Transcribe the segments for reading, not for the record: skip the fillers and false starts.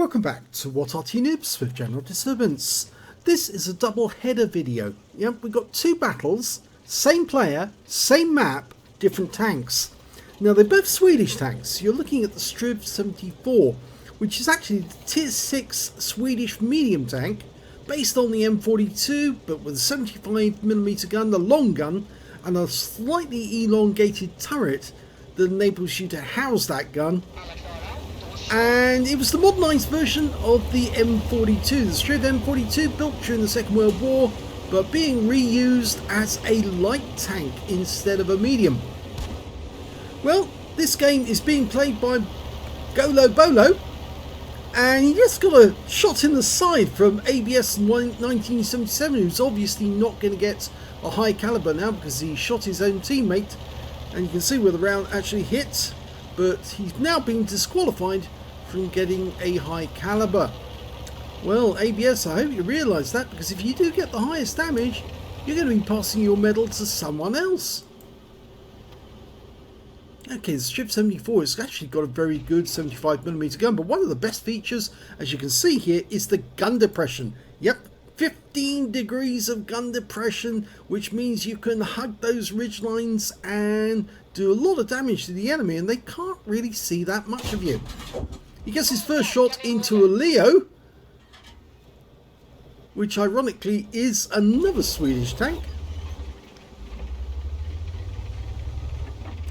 Welcome back to What Arty Noobs with General Disturbance. This is a double header video. Yep, we've got two battles, same player, same map, different tanks. Now they're both Swedish tanks. You're looking at the Strv 74, which is actually the tier 6 Swedish medium tank, based on the M42, but with a 75mm gun, the long gun, and a slightly elongated turret that enables you to house that gun. And it was the modernised version of the M42, the Strv M42, built during the Second World War, but being reused as a light tank instead of a medium. Well, this game is being played by Golo Bolo, and he just got a shot in the side from ABS 1977, who's obviously not going to get a high caliber now because he shot his own teammate, and you can see where the round actually hit, but he's now been disqualified from getting a high caliber. Well, ABS, I hope you realise that, because if you do get the highest damage, you're going to be passing your medal to someone else. Okay, the Strv 74 has actually got a very good 75mm gun, but one of the best features, as you can see here, is the gun depression. Yep, 15 degrees of gun depression, which means you can hug those ridge lines and do a lot of damage to the enemy, and they can't really see that much of you. He gets his first shot into a Leo, which ironically is another Swedish tank.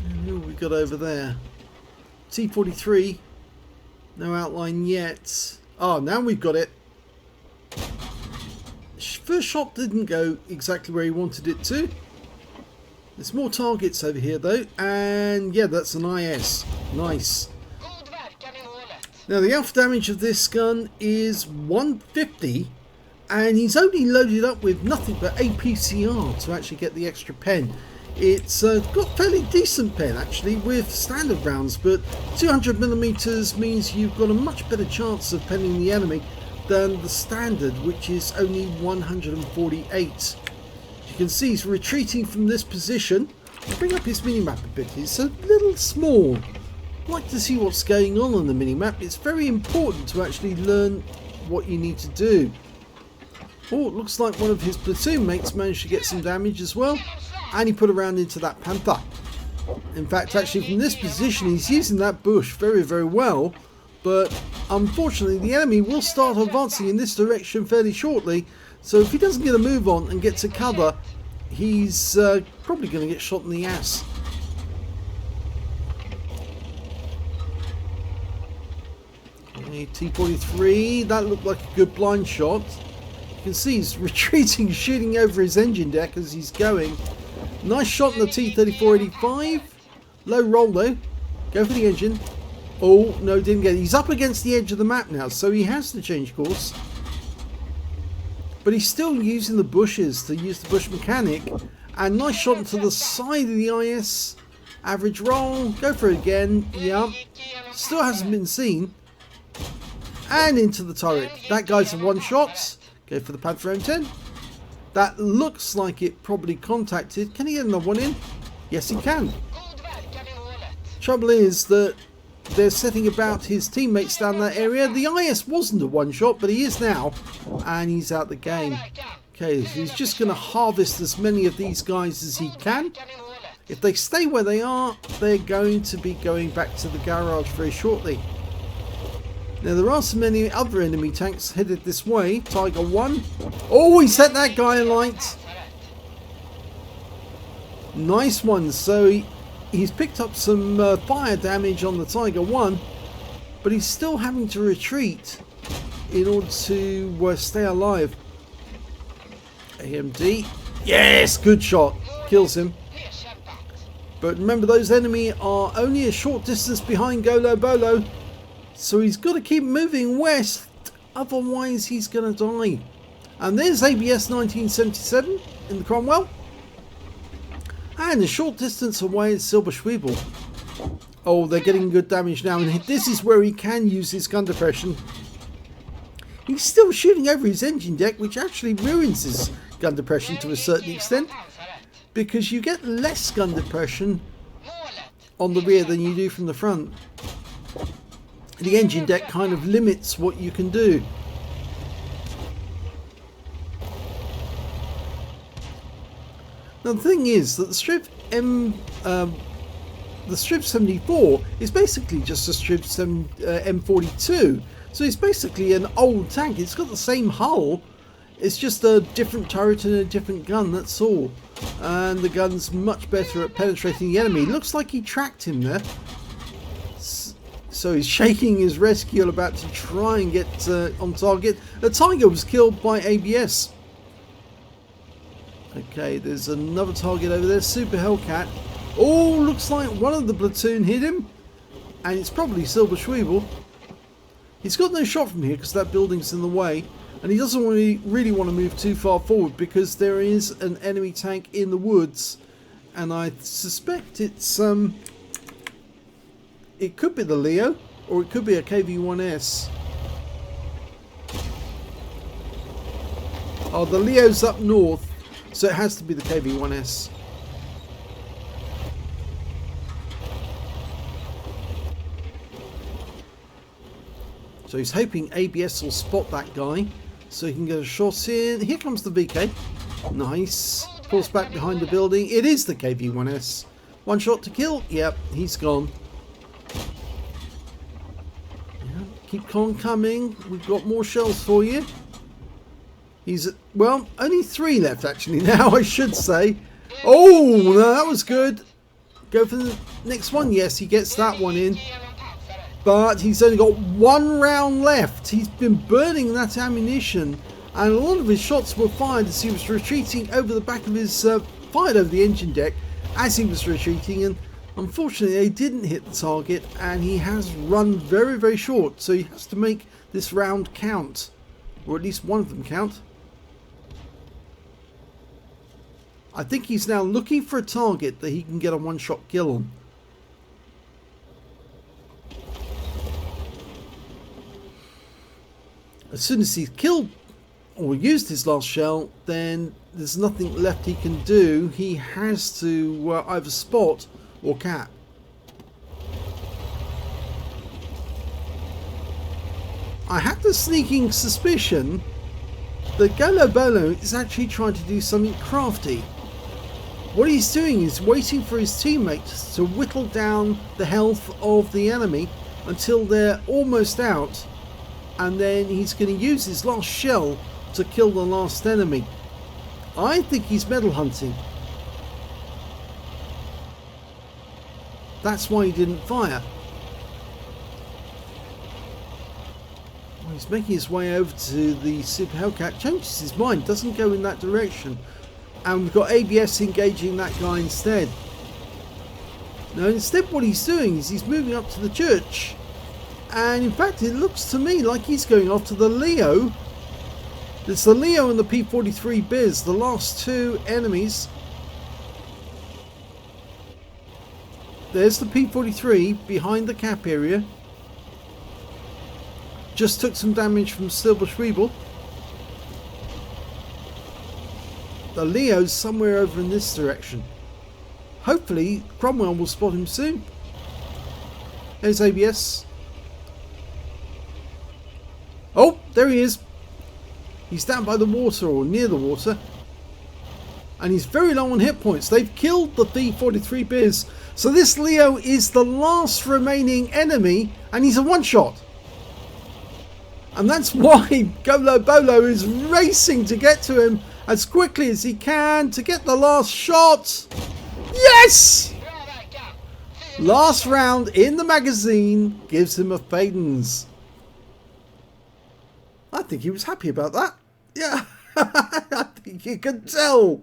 And who have we got over there? T-43, no outline yet. Oh, now we've got it. First shot didn't go exactly where he wanted it to. There's more targets over here though, and yeah, that's an IS. Nice. Now the alpha damage of this gun is 150, and he's only loaded up with nothing but APCR to actually get the extra pen. It's got fairly decent pen actually with standard rounds, but 200mm means you've got a much better chance of penning the enemy than the standard, which is only 148. You can see he's retreating from this position. I'll bring up his minimap a bit. It's a little small. I'd like to see what's going on the minimap. It's very important to actually learn what you need to do. Oh, it looks like one of his platoon mates managed to get some damage as well, and he put a round into that Panther. In fact, actually from this position he's using that bush very, very well, but unfortunately the enemy will start advancing in this direction fairly shortly, so if he doesn't get a move on and get to cover, he's probably going to get shot in the ass. Okay, T-43, that looked like a good blind shot. You can see he's retreating, shooting over his engine deck as he's going. Nice shot in the T-34-85. Low roll though. Go for the engine. Oh, no, didn't get it. He's up against the edge of the map now, so he has to change course. But he's still using the bushes to use the bush mechanic. And nice shot into the side of the IS. Average roll. Go for it again. Yep. Still hasn't been seen. And into the turret. That guy's a one shot. Go for the Panther M10. That looks like it probably contacted. Can he get another one in? Yes, he can. Trouble is that they're setting about his teammates down that area. The IS wasn't a one shot, but he is now, and he's out the game. Okay, he's just going to harvest as many of these guys as he can. If they stay where they are, they're going to be going back to the garage very shortly. Now there are so many other enemy tanks headed this way. Tiger 1. Oh, he set that guy alight. Nice one. So he's picked up some fire damage on the Tiger 1, but he's still having to retreat in order to stay alive. AMD. Yes, good shot. Kills him. But remember, those enemy are only a short distance behind Golo Bolo, so he's got to keep moving west, otherwise he's going to die. And there's ABS 1977 in the KRAWL. And a short distance away is Silver Schwebel. Oh, they're getting good damage now, and this is where he can use his gun depression. He's still shooting over his engine deck, which actually ruins his gun depression to a certain extent, because you get less gun depression on the rear than you do from the front. the engine deck kind of limits what you can do. Now the thing is that the Strv 74 is basically just a Strv M42, so it's basically an old tank. It's got the same hull, it's just a different turret and a different gun, that's all. And the gun's much better at penetrating the enemy. Looks like he tracked him there. So he's shaking his rescue, about to try and get on target. The tiger was killed by ABS. Okay, there's another target over there, Super Hellcat. Oh, looks like one of the platoon hit him. And it's probably Silver Schweibel. He's got no shot from here because that building's in the way. And he doesn't really want to move too far forward because there is an enemy tank in the woods. And I suspect it's it could be the Leo, or it could be a KV-1S. Oh, the Leo's up north, so it has to be the KV-1S. So he's hoping ABS will spot that guy, so he can get a shot in. Here comes the VK. Nice. Pulls back behind the building. It is the KV-1S. One shot to kill. Yep, he's gone. Keep on coming. We've got more shells for you. He's, well, only 3 left actually now, I should say. Oh, no, that was good. Go for the next one. Yes, he gets that one in. But he's only got 1 round left. He's been burning that ammunition. And a lot of his shots were fired as he was retreating over the back of his, fired over the engine deck as he was retreating. And unfortunately, they didn't hit the target, and he has run very, very short. So he has to make this round count, or at least one of them count. I think he's now looking for a target that he can get a one-shot kill on. As soon as he's killed or used his last shell, then there's nothing left he can do. He has to either spot or cap. I have the sneaking suspicion that Golo Bolo is actually trying to do something crafty. What he's doing is waiting for his teammates to whittle down the health of the enemy until they're almost out, and then he's going to use his last shell to kill the last enemy. I think he's medal hunting. That's why he didn't fire. Well, he's making his way over to the Super Hellcat, changes his mind, doesn't go in that direction. And we've got ABS engaging that guy instead. Now instead what he's doing is he's moving up to the church. And in fact it looks to me like he's going after the Leo. It's the Leo and the P-43 Biz, the last 2 enemies. There's the P-43 behind the cap area. Just took some damage from Silver Schweibel. The Leo's somewhere over in this direction. Hopefully KRAWL will spot him soon. There's ABS. Oh, there he is. He's down by the water, or near the water. And he's very low on hit points. They've killed the P-43 Biz. So this Leo is the last remaining enemy, and he's a one-shot. And that's why Golo Bolo is racing to get to him as quickly as he can to get the last shot. Yes! Last round in the magazine gives him a Fadens. I think he was happy about that. Yeah, I think you can tell.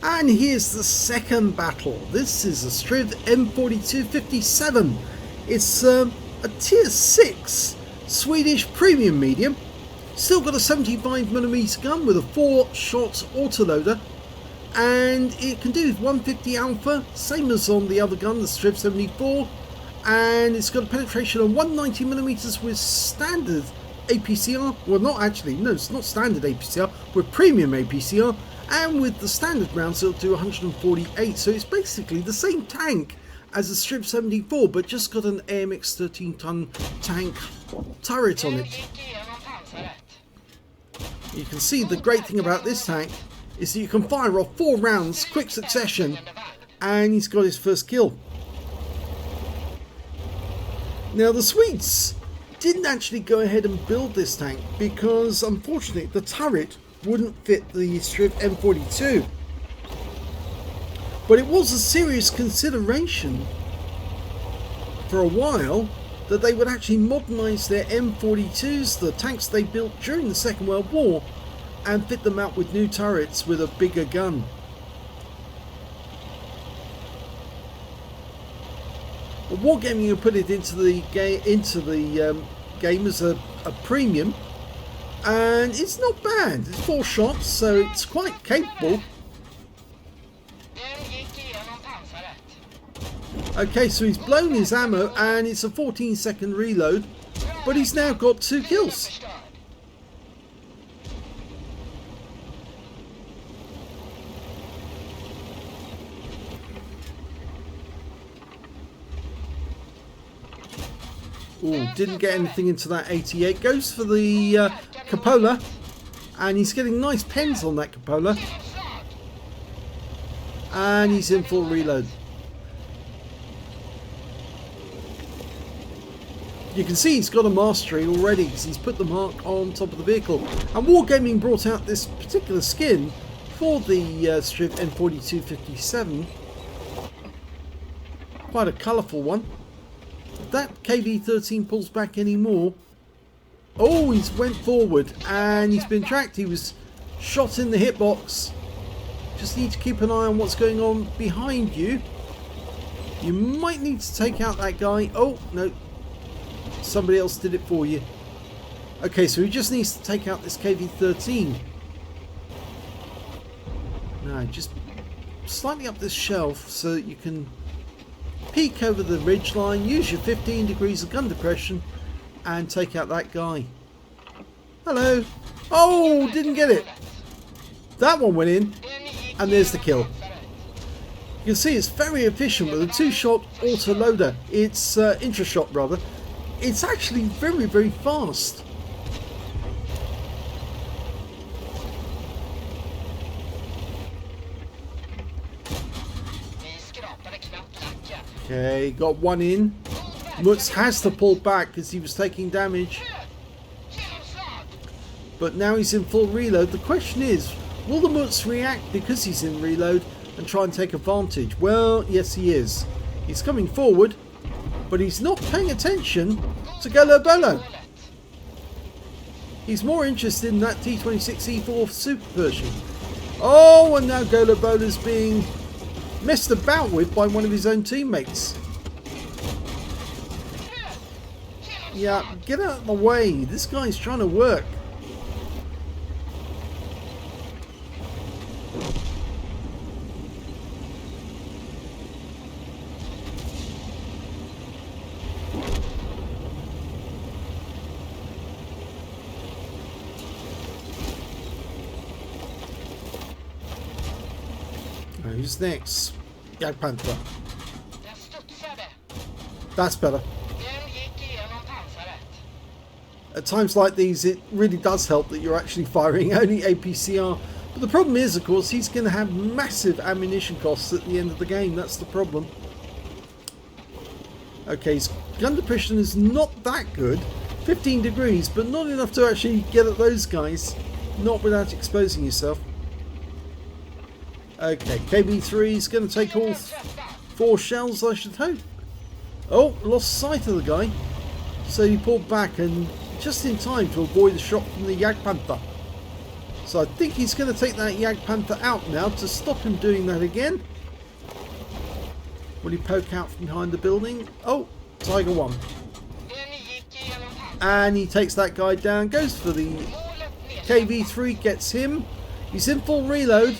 And here's the second battle. This is a Strv M4257. It's a tier 6 Swedish premium medium. Still got a 75mm gun with a 4-shot autoloader. And it can do 150 alpha, same as on the other gun, the Strv 74. And it's got a penetration of 190mm with standard APCR. Well, not actually, no, it's not standard APCR, with premium APCR. And with the standard rounds, it'll do 148. So it's basically the same tank as a Strv 74, but just got an AMX 13-ton tank turret on it. You can see the great thing about this tank is that you can fire off 4 rounds, quick succession, and he's got his first kill. Now the Swedes didn't actually go ahead and build this tank because unfortunately the turret wouldn't fit the Strv M42. But it was a serious consideration for a while that they would actually modernise their M42s, the tanks they built during the Second World War, and fit them out with new turrets with a bigger gun. Well, Wargaming will put it into the game as a premium, and it's not bad. It's 4 shots, so it's quite capable. Okay, so he's blown his ammo and it's a 14-second reload, but he's now got 2 kills. Oh, didn't get anything into that 88. Goes for the cupola, and he's getting nice pens on that cupola. And he's in full reload. You can see he's got a mastery already because he's put the mark on top of the vehicle. And Wargaming brought out this particular skin for the Strv M4257. Quite a colourful one. That KV-13 pulls back anymore. Oh, he's went forward and he's been tracked. He was shot in the hitbox. Just need to keep an eye on what's going on behind you. You might need to take out that guy. Oh, no. Somebody else did it for you. Okay, so he just needs to take out this KV-13. Now, just slightly up this shelf so that you can peek over the ridge line, use your 15 degrees of gun depression, and take out that guy. Hello. Oh, didn't get it. That one went in, and there's the kill. You can see it's very efficient with a 2-shot auto-loader. It's intra-shot rather. It's actually very, very fast. Okay, got one in. Mutz has to pull back because he was taking damage. But now he's in full reload. The question is, will the Mutz react because he's in reload and try and take advantage? Well, yes he is. He's coming forward, but he's not paying attention to Golo Bolo. He's more interested in that T26E4 Super Pershing. Oh, and now Golo Bolo's being messed about with by one of his own teammates. Yeah, get out of the way. This guy's trying to work. Who's next? Jagdpanther. That's better. At times like these, it really does help that you're actually firing only APCR. But the problem is, of course, he's going to have massive ammunition costs at the end of the game. That's the problem. Okay, his gun depression is not that good. 15 degrees, but not enough to actually get at those guys. Not without exposing yourself. Okay, KB3 is going to take all 4 shells, I should hope. Oh, lost sight of the guy. So he pulled back and just in time to avoid the shot from the Jagdpanther. So I think he's going to take that Jagdpanther out now to stop him doing that again. Will he poke out from behind the building? Oh, Tiger 1. And he takes that guy down, goes for the KV3, gets him. He's in full reload.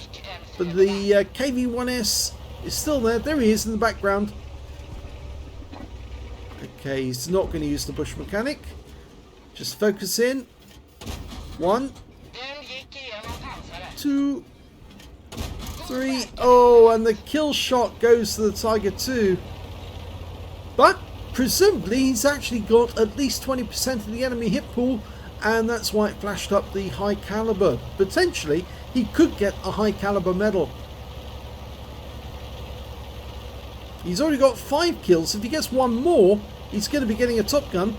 But the KV-1S is still there. There he is in the background. Okay, he's not going to use the bush mechanic. Just focus in. 1, 2, 3. Oh, and the kill shot goes to the Tiger 2. presumably he's actually got at least 20% of the enemy hit pool, and that's why it flashed up the high caliber. Potentially he could get a high caliber medal. He's already got 5 kills. If he gets one more, he's going to be getting a Top Gun.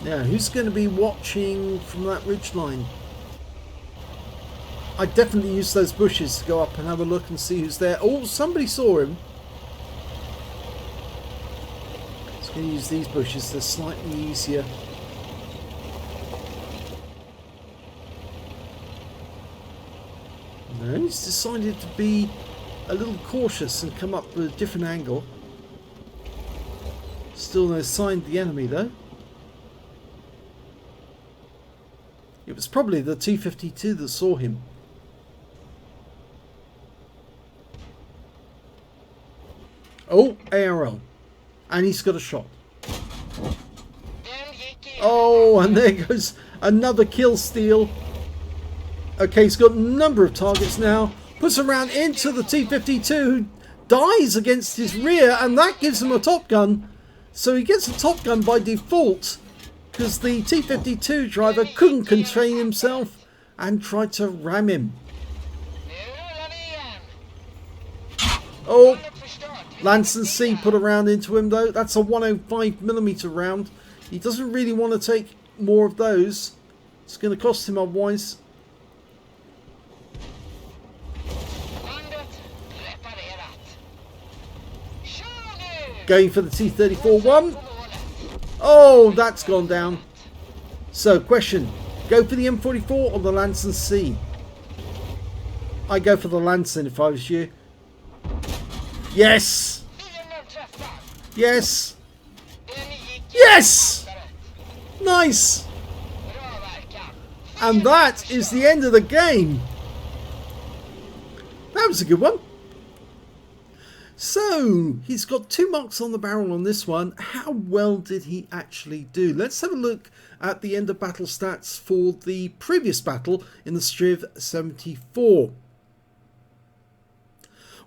Now, who's going to be watching from that ridgeline? I definitely use those bushes to go up and have a look and see who's there. Oh, somebody saw him. Just going to use these bushes. They're slightly easier. No, he's decided to be a little cautious and come up with a different angle. Still no sign of the enemy though. It was probably the T-52 that saw him. Oh, ARL. And he's got a shot. Oh, and there goes another kill steal. Okay, he's got a number of targets now. Puts a round into the T-52, who dies against his rear, and that gives him a Top Gun. So he gets a Top Gun by default, because the T-52 driver couldn't contain himself and tried to ram him. Oh, Lance and C put a round into him though. That's a 105mm round. He doesn't really want to take more of those. It's going to cost him otherwise. Going for the T-34-1. Oh, that's gone down. So, question. Go for the M44 or the Lanson C? I go for the Lanson if I was you. Yes! Yes! Yes! Nice! And that is the end of the game. That was a good one. So, he's got 2 marks on the barrel on this one. How well did he actually do? Let's have a look at the end of battle stats for the previous battle in the Strv 74.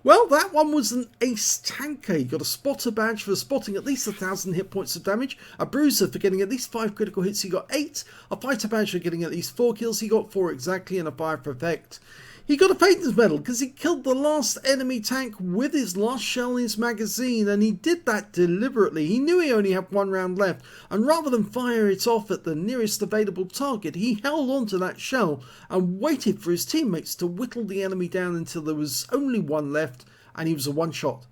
Well, that one was an ace tanker. He got a spotter badge for spotting at least 1,000 hit points of damage, a bruiser for getting at least 5 critical hits, he got 8, a fighter badge for getting at least 4 kills, he got 4 exactly, and a fire for effect. He got a Phaeton's medal because he killed the last enemy tank with his last shell in his magazine, and he did that deliberately. He knew he only had 1 round left, and rather than fire it off at the nearest available target, he held on to that shell and waited for his teammates to whittle the enemy down until there was only 1 left, and he was a one-shot.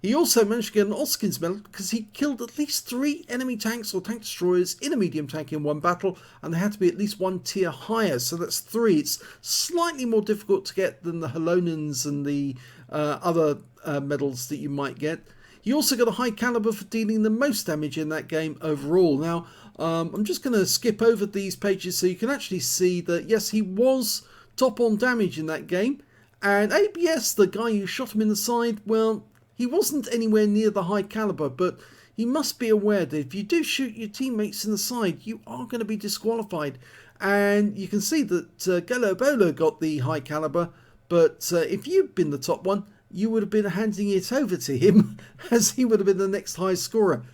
He also managed to get an Oskins medal because he killed at least 3 enemy tanks or tank destroyers in a medium tank in 1 battle, and they had to be at least 1 tier higher, so that's 3. It's slightly more difficult to get than the Halonans and the other medals that you might get. He also got a high caliber for dealing the most damage in that game overall. Now, I'm just going to skip over these pages so you can actually see that, yes, he was top on damage in that game, and ABS, the guy who shot him in the side, well, he wasn't anywhere near the high caliber, but he must be aware that if you do shoot your teammates in the side, you are going to be disqualified. And you can see that Golo Bolo got the high caliber, but if you'd been the top one, you would have been handing it over to him, as he would have been the next highest scorer.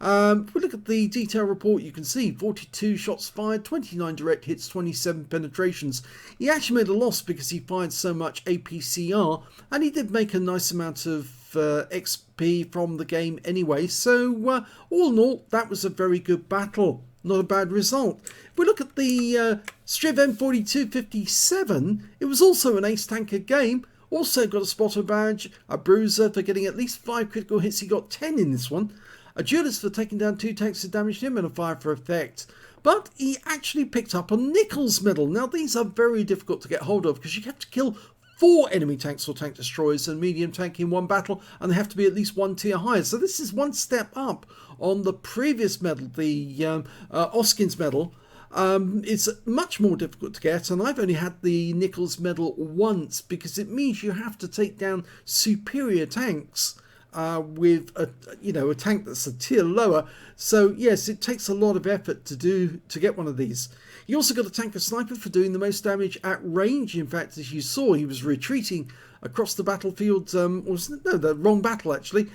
If we look at the detail report, you can see 42 shots fired, 29 direct hits, 27 penetrations. He actually made a loss because he fired so much APCR, and he did make a nice amount of XP from the game anyway. So all in all, that was a very good battle. Not a bad result. If we look at the Strv M4257, it was also an ace tanker game. Also got a spotter badge, a bruiser for getting at least 5 critical hits. He got 10 in this one. A duelist for taking down 2 tanks that damaged him, and a fire for effect. But he actually picked up a Nichols medal. Now these are very difficult to get hold of because you have to kill 4 enemy tanks or tank destroyers and medium tank in 1 battle, and they have to be at least 1 tier higher. So this is 1 step up on the previous medal, the Oskins medal. It's much more difficult to get, and I've only had the Nichols medal once because it means you have to take down superior tanks with a tank that's a tier lower. So yes, it takes a lot of effort to get one of these. He also got a tanker sniper for doing the most damage at range. In fact, as you saw, he was retreating across the battlefield. The wrong battle actually.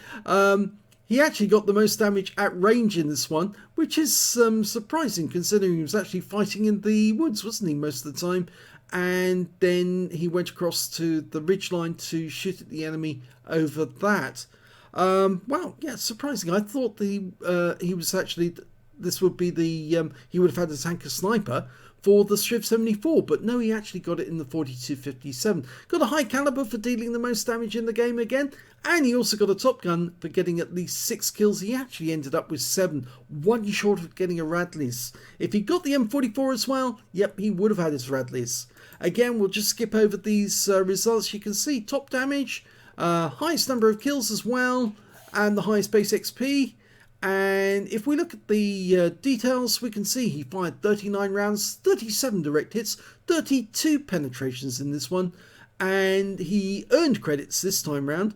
He actually got the most damage at range in this one, which is surprising considering he was actually fighting in the woods, wasn't he, most of the time? And then he went across to the ridgeline to shoot at the enemy over that. Well, yeah, surprising. I thought he was actually, this would be the, he would have had a tanker sniper for the Strv 74, but no, he actually got it in the 4257. Got a high caliber for dealing the most damage in the game again, and he also got a top gun for getting at least 6 kills. He actually ended up with 7, one short of getting a Radleys. If he got the M44 as well, yep, he would have had his Radleys. Again, we'll just skip over these results. You can see top damage, highest number of kills as well, and the highest base XP. And if we look at the details, we can see he fired 39 rounds, 37 direct hits, 32 penetrations in this one, and he earned credits this time round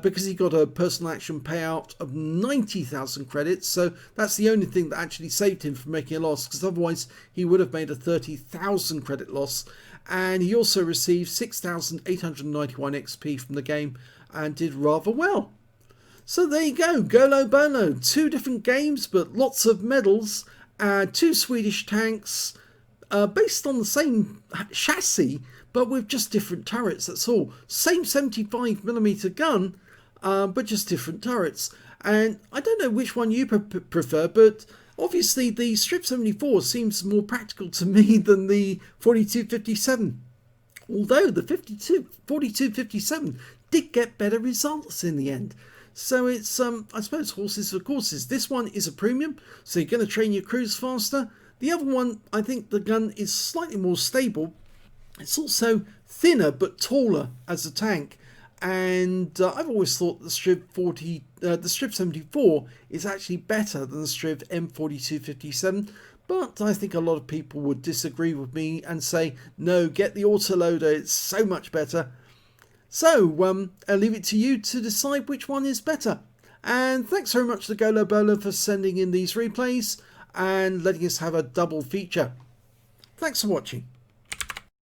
because he got a personal action payout of 90,000 credits. So that's the only thing that actually saved him from making a loss, because otherwise he would have made a 30,000 credit loss. And he also received 6,891 XP from the game and did rather well. So there you go, Golo Bolo, 2 different games but lots of medals, 2 Swedish tanks based on the same chassis but with just different turrets, that's all. Same 75mm gun but just different turrets. And I don't know which one you prefer, but obviously the Strv 74 seems more practical to me than the 4257. Although the 4257 did get better results in the end. So it's, I suppose, horses for courses. This one is a premium, so you're going to train your crews faster. The other one, I think the gun is slightly more stable. It's also thinner but taller as a tank. And I've always thought the Strv 74 is actually better than the Strv M4257. But I think a lot of people would disagree with me and say, no, get the autoloader, it's so much better. So, I'll leave it to you to decide which one is better. And thanks very much to Golo Bolo for sending in these replays and letting us have a double feature. Thanks for watching.